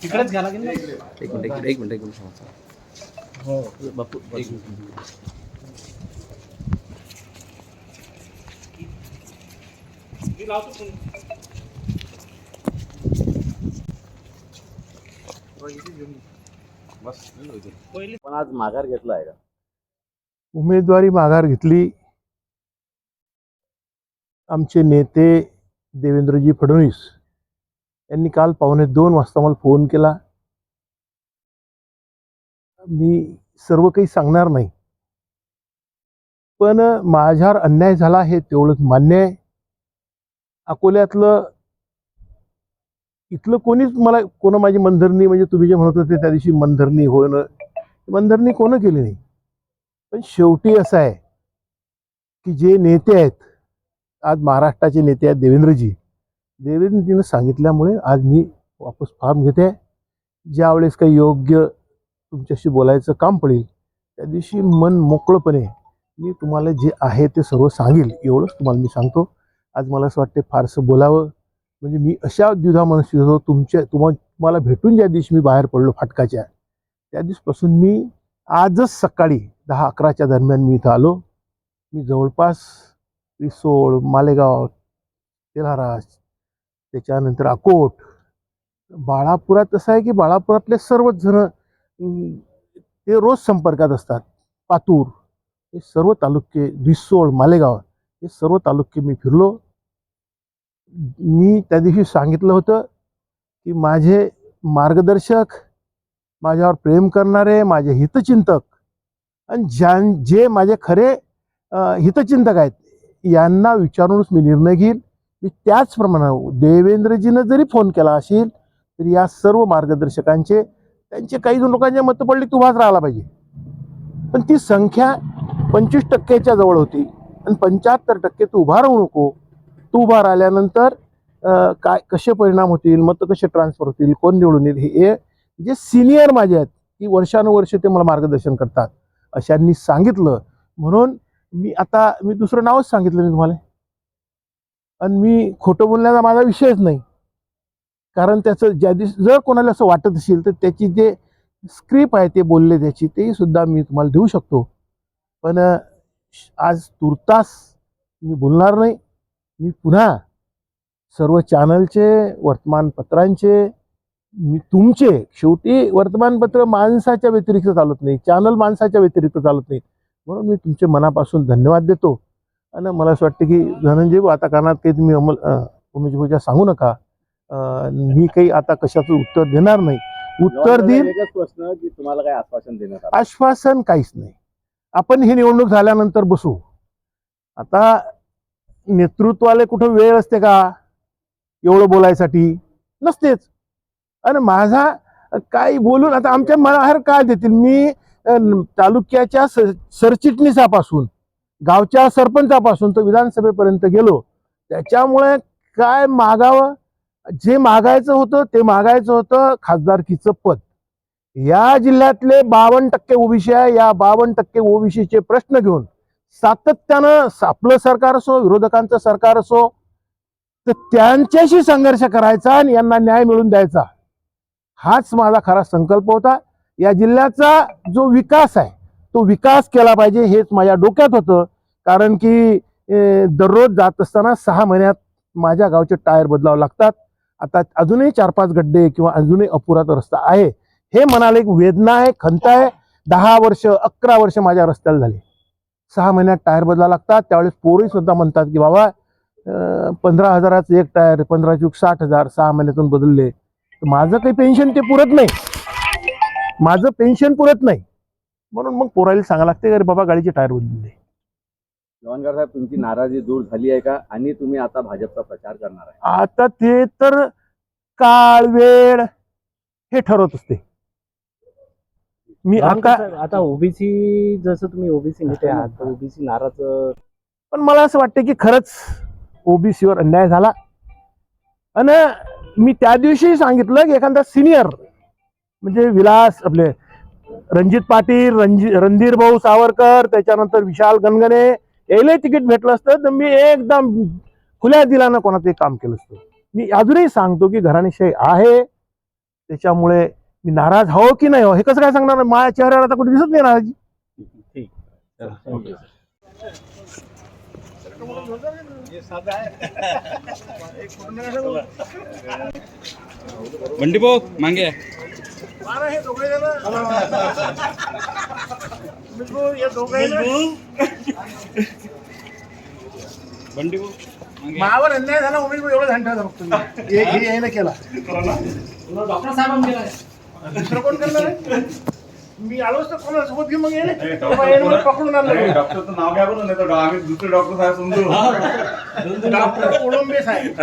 तिकडेच घ्या लागेल ना. एक मिनिट हो बापू एक मिनिट. पण आज माघार घेतला आहे का? उमेदवारी माघार घेतली. आमचे नेते देवेंद्रजी फडणवीस यांनी काल 1:45 वाजता मला फोन केला. मी सर्व काही सांगणार नाही, पण माझ्यावर अन्याय झाला हे तेवढंच मान्य आहे. अकोल्यातलं इथलं कोणीच मला माझी मनधरणी, म्हणजे तुम्ही जे म्हणत होते त्या दिवशी मनधरणी होणं, मनधरणी कोण केली नाही. पण शेवटी असं आहे की जे नेते आहेत, आज महाराष्ट्राचे नेते आहेत देवेंद्रजीनं सांगितल्यामुळे आज मी वापस फॉर्म घेते. ज्यावेळेस काही योग्य तुमच्याशी बोलायचं काम पडेल त्या दिवशी मन मोकळपणे मी तुम्हाला जे आहे ते सर्व सांगेल, एवढंच तुम्हाला मी सांगतो. आज मला असं वाटते फारसं बोलावं, म्हणजे मी अशा द्विधा मनस्थिती होतो. तुम्हाला भेटून ज्या दिवशी मी बाहेर पडलो फाटकाच्या, त्या दिवसपासून मी आजच सकाळी 10-11च्या दरम्यान मी इथं आलो. मी जवळपास रिसोड, मालेगाव, तेल्हारा, त्याच्यानंतर अकोट, बाळापुरात असं आहे की बाळापुरातले सर्वच जण ते रोज संपर्कात असतात. पातूर, हे सर्व तालुके, रिसोड, मालेगाव, हे सर्व तालुके मी फिरलो. मी त्या दिवशी सांगितलं होतं की माझे मार्गदर्शक, माझ्यावर प्रेम करणारे, माझे हितचिंतक आणि जे माझे खरे हितचिंतक आहेत, यांना विचारूनच मी निर्णय घेईल. मी त्याचप्रमाणे देवेंद्रजीनं जरी फोन केला असेल तरी या सर्व मार्गदर्शकांचे, त्यांचे काही लोकांचे मतं पडली तू उभाच राहायला पाहिजे, पण ती संख्या 25% जवळ होती आणि 75% तू उभा राहू नको. तू उभा राहिल्यानंतर काय कसे परिणाम होतील, मतं कसे ट्रान्सफर होतील, कोण निवडून येईल, हे जे सिनियर माझे आहेत की वर्षानुवर्ष ते मला मार्गदर्शन करतात, अशांनी सांगितलं. म्हणून मी दुसरं नावच सांगितलं मी तुम्हाला. आणि मी खोटं बोलण्याचा माझा विषयच नाही, कारण त्याचं ज्या दिवशी जर कोणाला असं वाटत असेल तर त्याची जे स्क्रिप्ट आहे ते बोलले त्याची, तेही सुद्धा मी तुम्हाला देऊ शकतो. पण आज तुर्तास मी बोलणार नाही. मी पुन्हा सर्व चॅनलचे, वर्तमानपत्रांचे, मी तुमचे, शेवटी वर्तमानपत्र माणसाच्या व्यतिरिक्त चालत नाही, चॅनल माणसाच्या व्यतिरिक्त चालत नाही, म्हणून मी तुमचे मनापासून धन्यवाद देतो. आणि मला असं वाटतं की धनंजय, आता कानात काही तुम्ही उमेश सांगू नका. मी काही आता कशाचं उत्तर देणार नाही. उत्तर देईल एकच प्रश्न की तुम्हाला काय आश्वासन देण्यात आलं? आश्वासन काहीच नाही. आपण ही निवडणूक झाल्यानंतर बसू. आता नेतृत्वाला कुठं वेळ असते का एवढं बोलायसाठी? नसतेच. आणि माझा काही बोलून आता आमच्या मनावर काय देतील? मी तालुक्याच्या सरचिटणीसापासून, गावच्या सरपंचापासून तर विधानसभेपर्यंत गेलो. त्याच्यामुळे काय मागावं, जे मागायचं होतं खासदारकीचं पद. या जिल्ह्यातले 52% ओबीसी आहे. या 52% ओबीसीचे प्रश्न घेऊन सातत्यानं आपलं सरकार असो, विरोधकांचं सरकार असो, तर त्यांच्याशी संघर्ष करायचा आणि यांना न्याय मिळवून द्यायचा, हाच माझा खरा संकल्प होता. या जिल्ह्याचा जो विकास आहे तो विकास केला पाहिजे हेच माझ्या डोक्यात होतं. कारण की दररोज जात असताना 6 महिन्यात माझ्या गावचे टायर बदलावं लागतात. आता अजूनही 4-5 गड्डे किंवा अजूनही अपुरा तो रस्ता आहे. हे मनाला एक वेदना आहे, खंत आहे. 10 वर्ष 11 वर्ष माझ्या रस्त्याला झाले. 6 महिन्यात टायर बदलावं लागतात. त्यावेळेस पोरही सुद्धा म्हणतात की बाबा 15,000चं एक टायर, 15-60,000 6 महिन्यातून बदलले. माझं काही पेन्शन ते पुरत नाही, माझं पेन्शन पुरत नाही. म्हणून मग पोराला सांगायला लागते अरे बाबा गाडीचे टायर बदलले. गव्हाणकर साहेब, तुमची नाराजी दूर झाली आहे का आणि तुम्ही आता भाजपचा प्रचार करणार आहे? आता ते तर काळ वेळ हे ठरवत असते. मी आता ओबीसी, जसं तुम्ही ओबीसी नेते आहात, ओबीसी नाराज, पण मला असं वाटतं की खरंच ओबीसीवर अन्याय झाला. आणि मी त्या दिवशी सांगितलं की एखादा सिनियर, म्हणजे विलास आपले रणजित पाटील, रणधीर भाऊ सावरकर, त्याच्यानंतर विशाल गणगणे, यायला तिकीट भेटलं असतं तर मी एकदम खुल्या दिलानं कोणाचं काम केलं असतं. मी अजूनही सांगतो की घराणेशाही आहे, त्याच्यामुळे मी नाराज हो की नाही हो हे कसं काय सांगणार. माझ्या चेहऱ्यावर आता कुठे दिसत नाही नाराजी. बंडी भाऊ मागे बंडी भाऊ मावर अन्याय झाला उमेश भाऊ, एवढं घंटा हे नाही केला. डॉक्टर साहेब गेला दुसरं कोण करणार आहे? मी आलोच तर कोणाला सोबत घेऊन मग येणे पकडून आणलं. डॉक्टरचं नाव घ्या बरं, नाही तर आम्ही दुसरे डॉक्टर साहेब समजू. डॉक्टर कोळंबे साहेब.